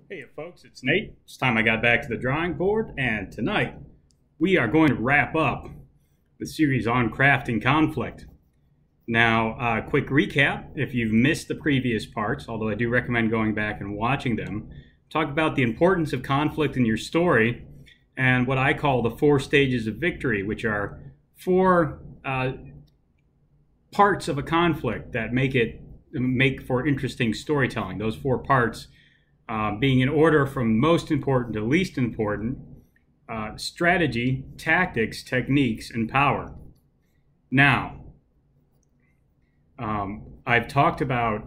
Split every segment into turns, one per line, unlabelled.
Hey folks, it's Nate. It's time I got back to the drawing board, and tonight we are going to wrap up the series on crafting conflict. Now, quick recap, if you've missed the previous parts, although I do recommend going back and watching them, talk about the importance of conflict in your story and what I call the 4 stages of victory, which are 4 parts of a conflict that make for interesting storytelling. Those 4 parts being in order from most important to least important: strategy, tactics, techniques, and power. Now, I've talked about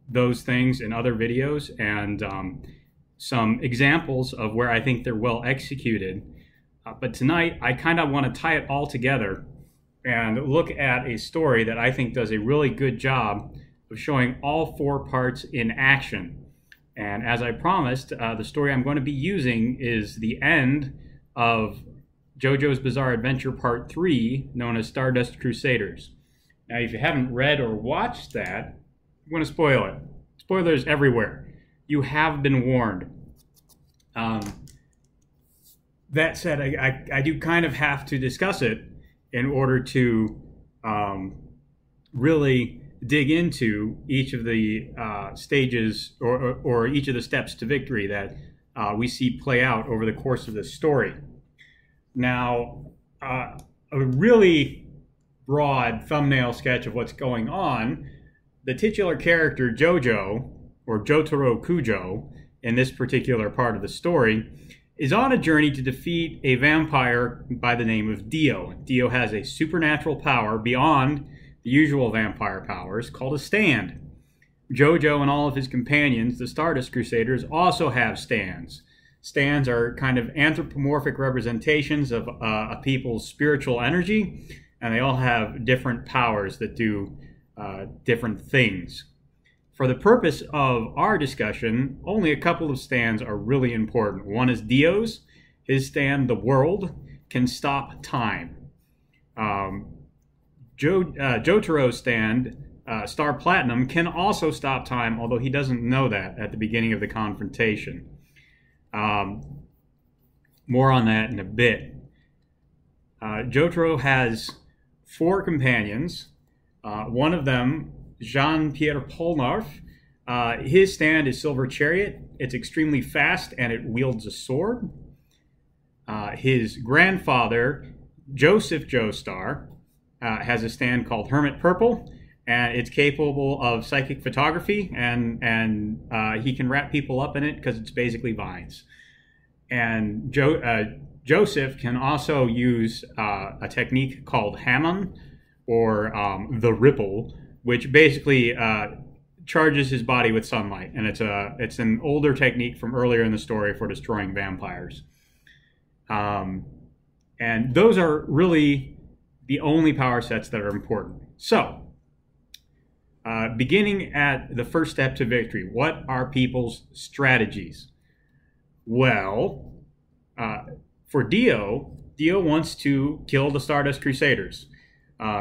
those things in other videos and some examples of where I think they're well executed. But tonight, I kind of want to tie it all together and look at a story that I think does a really good job of showing all 4 parts in action. And as I promised, the story I'm going to be using is the end of JoJo's Bizarre Adventure Part 3, known as Stardust Crusaders. Now, if you haven't read or watched that, I'm going to spoil it. Spoilers everywhere. You have been warned. That said, I do kind of have to discuss it in order to really dig into each of the stages or each of the steps to victory that we see play out over the course of this story. Now, a really broad thumbnail sketch of what's going on: the titular character Jojo, or Jotaro Kujo, in this particular part of the story, is on a journey to defeat a vampire by the name of DIO. DIO has a supernatural power beyond the usual vampire powers called a stand. Jojo and all of his companions, the Stardust Crusaders, also have stands. Stands are kind of anthropomorphic representations of a people's spiritual energy, and they all have different powers that do different things. For the purpose of our discussion, only a couple of stands are really important. One is DIO's. His stand, the World, can stop time. Jotaro's stand, Star Platinum, can also stop time, although he doesn't know that at the beginning of the confrontation. More on that in a bit. Jotaro has 4 companions. One of them, Jean-Pierre Polnareff, his stand is Silver Chariot. It's extremely fast and it wields a sword. His grandfather, Joseph Joestar, has a stand called Hermit Purple, and it's capable of psychic photography, and he can wrap people up in it because it's basically vines. And Joseph can also use a technique called Hamon, or the Ripple, which basically charges his body with sunlight, and it's an older technique from earlier in the story for destroying vampires. And those are really the only power sets that are important. So, beginning at the first step to victory, what are people's strategies? Well, for DIO wants to kill the Stardust Crusaders.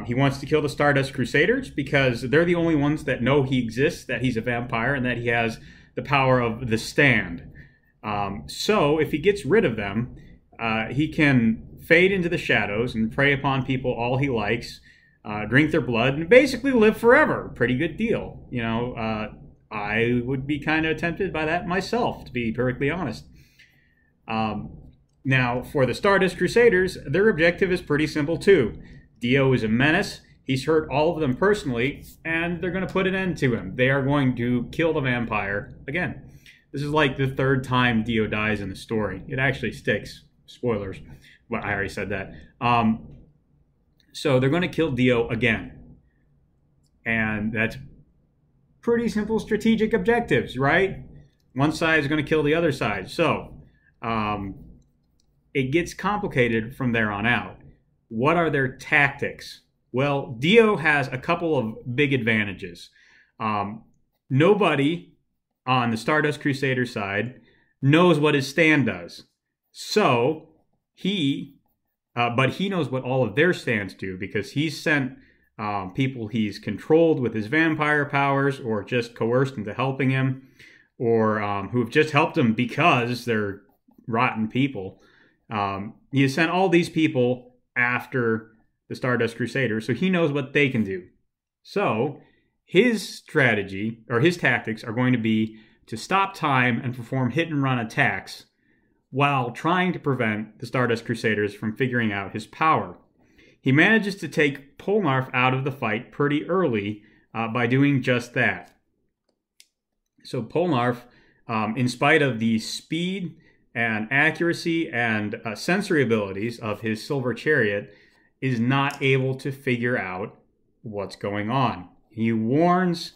He wants to kill the Stardust Crusaders because they're the only ones that know he exists, that he's a vampire, and that he has the power of the stand. So if he gets rid of them, he can fade into the shadows and prey upon people all he likes, drink their blood, and basically live forever. Pretty good deal. You know, I would be kind of tempted by that myself, to be perfectly honest. Now, for the Stardust Crusaders, their objective is pretty simple too. DIO is a menace. He's hurt all of them personally, and they're going to put an end to him. They are going to kill the vampire again. This is like the 3rd time DIO dies in the story. It actually sticks. Spoilers. Well, I already said that. So they're going to kill DIO again. And that's pretty simple strategic objectives, right? One side is going to kill the other side. So it gets complicated from there on out. What are their tactics? Well, DIO has a couple of big advantages. Nobody on the Stardust Crusader side knows what his stand does. So but he knows what all of their stands do, because he's sent people he's controlled with his vampire powers or just coerced into helping him or who have just helped him because they're rotten people. He has sent all these people after the Stardust Crusaders, so he knows what they can do. So his strategy, or his tactics, are going to be to stop time and perform hit-and-run attacks while trying to prevent the Stardust Crusaders from figuring out his power. He manages to take Polnareff out of the fight pretty early by doing just that. So Polnareff, in spite of the speed and accuracy and sensory abilities of his silver chariot, is not able to figure out what's going on. He warns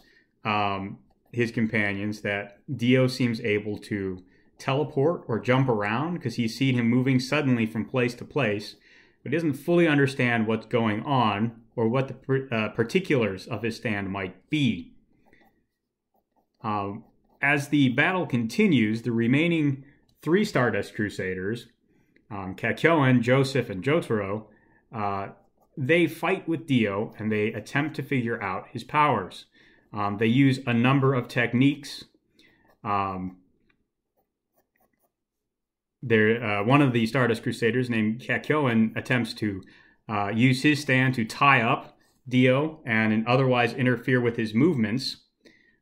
his companions that Dio seems able to teleport or jump around because he's seen him moving suddenly from place to place, but doesn't fully understand what's going on or what the particulars of his stand might be. As the battle continues, the remaining 3 Stardust Crusaders, Kakyoin, Joseph, and Jotaro, they fight with Dio and they attempt to figure out his powers. They use a number of techniques. One of the Stardust Crusaders, named Kakyoin, attempts to use his stand to tie up Dio and otherwise interfere with his movements.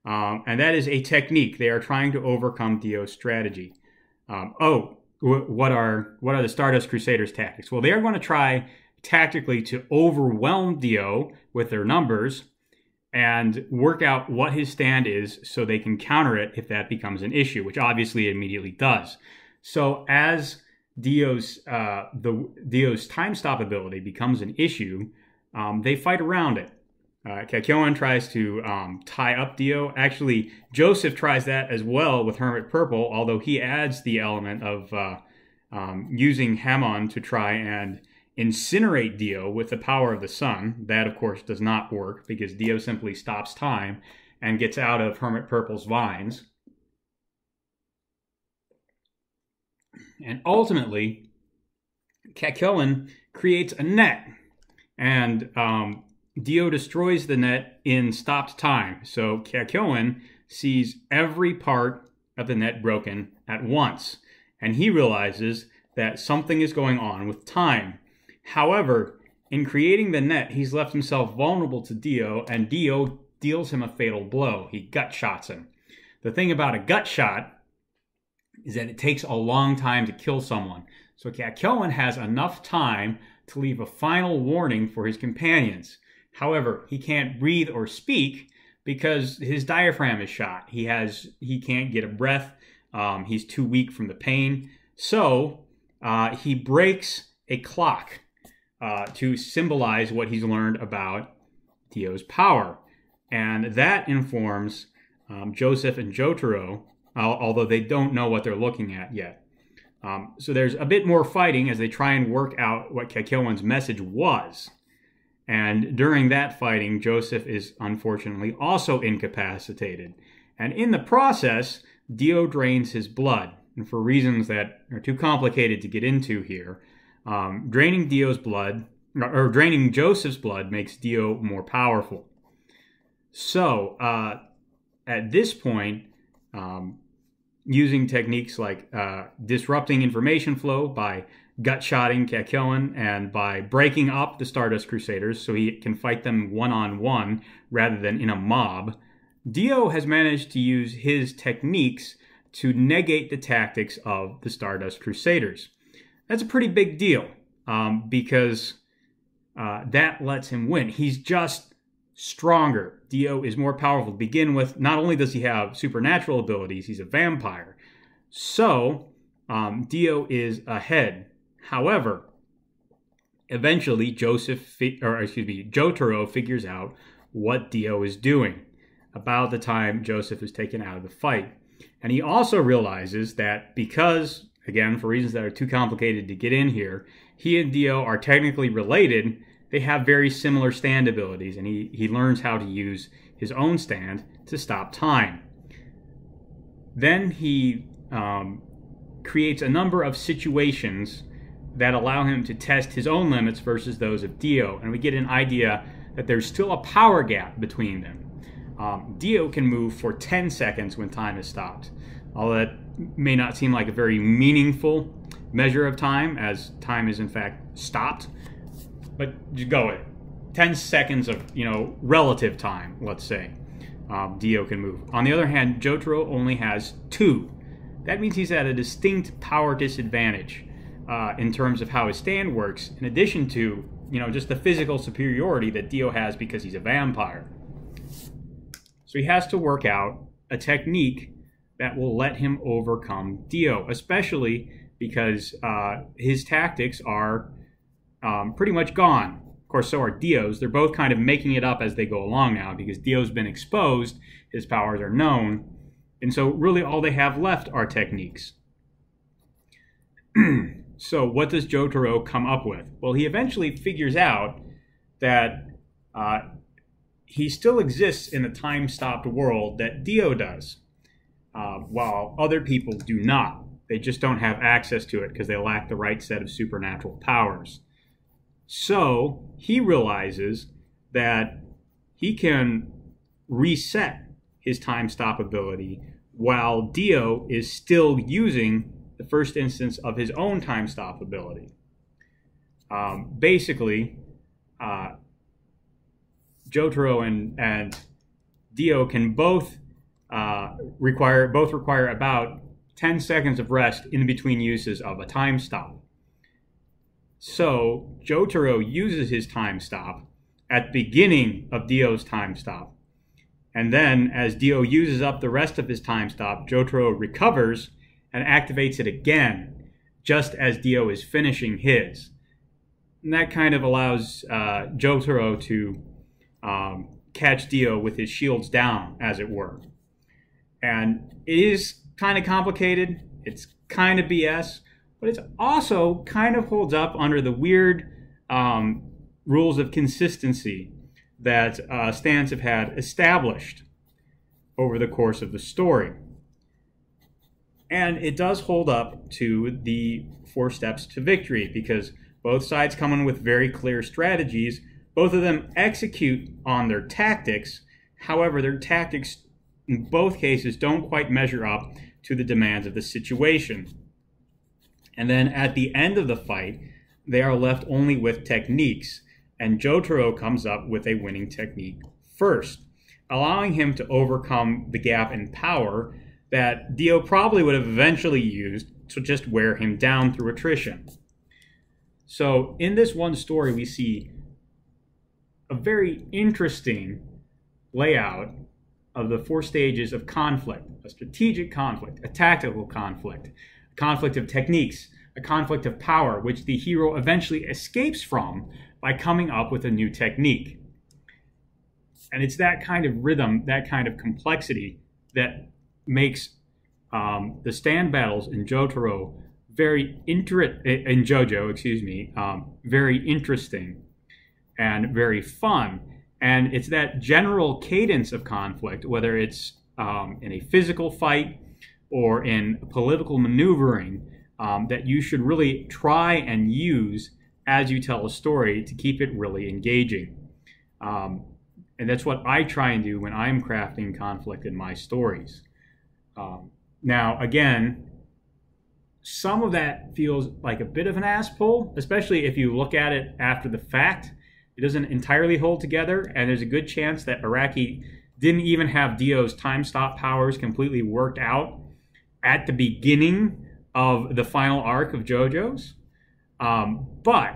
And that is a technique. They are trying to overcome Dio's strategy. What are the Stardust Crusaders' tactics? Well, they are going to try tactically to overwhelm Dio with their numbers and work out what his stand is so they can counter it if that becomes an issue, which obviously it immediately does. So as Dio's time stop ability becomes an issue, they fight around it. Kakyoin tries to tie up Dio. Actually, Joseph tries that as well with Hermit Purple, although he adds the element of using Hamon to try and incinerate Dio with the power of the sun. That, of course, does not work because Dio simply stops time and gets out of Hermit Purple's vines. And ultimately, Kakyoin creates a net, and Dio destroys the net in stopped time. So Kakyoin sees every part of the net broken at once, and he realizes that something is going on with time. However, in creating the net, he's left himself vulnerable to Dio, and Dio deals him a fatal blow. He gut shots him. The thing about a gut shot is that it takes a long time to kill someone. So Kakyoin has enough time to leave a final warning for his companions. However, he can't breathe or speak because his diaphragm is shot. He can't get a breath. He's too weak from the pain. So he breaks a clock to symbolize what he's learned about Dio's power. And that informs Joseph and Jotaro, although they don't know what they're looking at yet. So there's a bit more fighting as they try and work out what Kakyoin's message was. And during that fighting, Joseph is unfortunately also incapacitated. And in the process, Dio drains his blood. And for reasons that are too complicated to get into here, draining Dio's blood, or draining Joseph's blood, makes Dio more powerful. So at this point, using techniques like disrupting information flow by gut-shotting Kakyoin and by breaking up the Stardust Crusaders so he can fight them one-on-one rather than in a mob, Dio has managed to use his techniques to negate the tactics of the Stardust Crusaders. That's a pretty big deal because that lets him win. He's just stronger. Dio is more powerful to begin with. Not only does he have supernatural abilities, he's a vampire. So Dio is ahead. However, eventually Jotaro figures out what Dio is doing about the time Joseph is taken out of the fight. And he also realizes that because, again, for reasons that are too complicated to get in here, he and Dio are technically related. They have very similar stand abilities, and he learns how to use his own stand to stop time. Then he creates a number of situations that allow him to test his own limits versus those of Dio, and we get an idea that there's still a power gap between them. DIO can move for 10 seconds when time is stopped. Although that may not seem like a very meaningful measure of time, as time is in fact stopped, but just go with it. 10 seconds of, relative time, let's say, DIO can move. On the other hand, Jotaro only has 2. That means he's at a distinct power disadvantage in terms of how his stand works, in addition to, just the physical superiority that DIO has because he's a vampire. So he has to work out a technique that will let him overcome DIO, especially because his tactics are pretty much gone. Of course, so are DIO's. They're both kind of making it up as they go along now because DIO's been exposed, his powers are known, and so really all they have left are techniques. So what does Jotaro come up with? Well, he eventually figures out that he still exists in the time-stopped world that DIO does, while other people do not. They just don't have access to it because they lack the right set of supernatural powers. So he realizes that he can reset his time stop ability while Dio is still using the first instance of his own time stop ability. Basically, Jotaro and Dio can both require about 10 seconds of rest in between uses of a time stop. So Jotaro uses his time stop at the beginning of Dio's time stop. And then as Dio uses up the rest of his time stop, Jotaro recovers and activates it again, just as Dio is finishing his. And that kind of allows Jotaro to catch Dio with his shields down, as it were. And it is kind of complicated. It's kind of BS. But it also kind of holds up under the weird rules of consistency that stands have had established over the course of the story. And it does hold up to the 4 steps to victory because both sides come in with very clear strategies. Both of them execute on their tactics. However, their tactics in both cases don't quite measure up to the demands of the situation. And then at the end of the fight, they are left only with techniques, and Jotaro comes up with a winning technique first, allowing him to overcome the gap in power that Dio probably would have eventually used to just wear him down through attrition. So in this one story, we see a very interesting layout of the 4 stages of conflict: a strategic conflict, a tactical conflict, conflict of techniques, a conflict of power, which the hero eventually escapes from by coming up with a new technique. And it's that kind of rhythm, that kind of complexity that makes the stand battles in JoJo very interesting and very fun. And it's that general cadence of conflict, whether it's in a physical fight or in political maneuvering, that you should really try and use as you tell a story to keep it really engaging. And that's what I try and do when I'm crafting conflict in my stories. Now, again, some of that feels like a bit of an ass pull, especially if you look at it after the fact. It doesn't entirely hold together, and there's a good chance that Araki didn't even have Dio's time stop powers completely worked out at the beginning of the final arc of JoJo's. But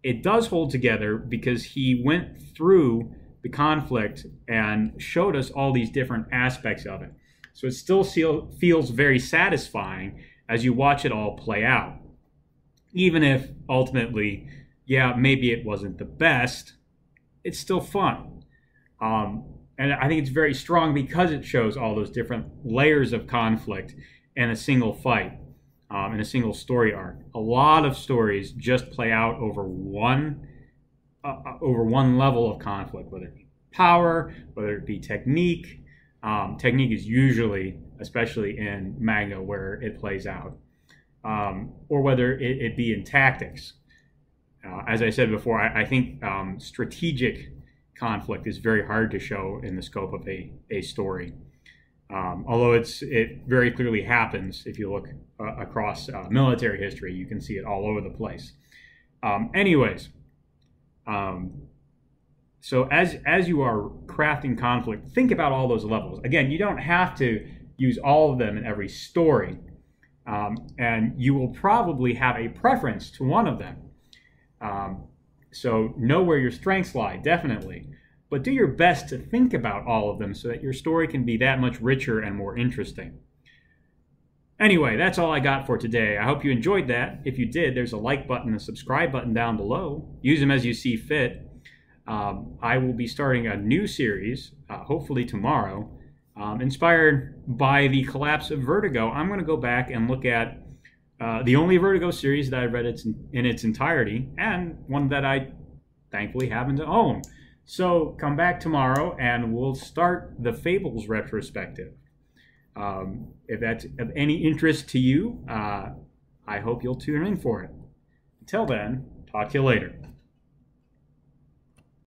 it does hold together because he went through the conflict and showed us all these different aspects of it. So it still feels very satisfying as you watch it all play out. Even if ultimately, yeah, maybe it wasn't the best, it's still fun. And I think it's very strong because it shows all those different layers of conflict in a single fight, in a single story arc. A lot of stories just play out over one level of conflict, whether it be power, whether it be technique. Technique is usually, especially in manga, where it plays out, or whether it be in tactics. As I said before, I think strategic conflict is very hard to show in the scope of a story. Although it very clearly happens if you look across military history, you can see it all over the place. Anyways, so as you are crafting conflict, think about all those levels. Again, you don't have to use all of them in every story, and you will probably have a preference to one of them. So know where your strengths lie, definitely. But do your best to think about all of them so that your story can be that much richer and more interesting. Anyway, that's all I got for today. I hope you enjoyed that. If you did, there's a like button and a subscribe button down below. Use them as you see fit. I will be starting a new series, hopefully tomorrow, inspired by the collapse of Vertigo. I'm going to go back and look at the only Vertigo series that I've read in its entirety, and one that I thankfully happen to own. So come back tomorrow and we'll start the Fables retrospective. If that's of any interest to you, I hope you'll tune in for it. Until then, talk to you later.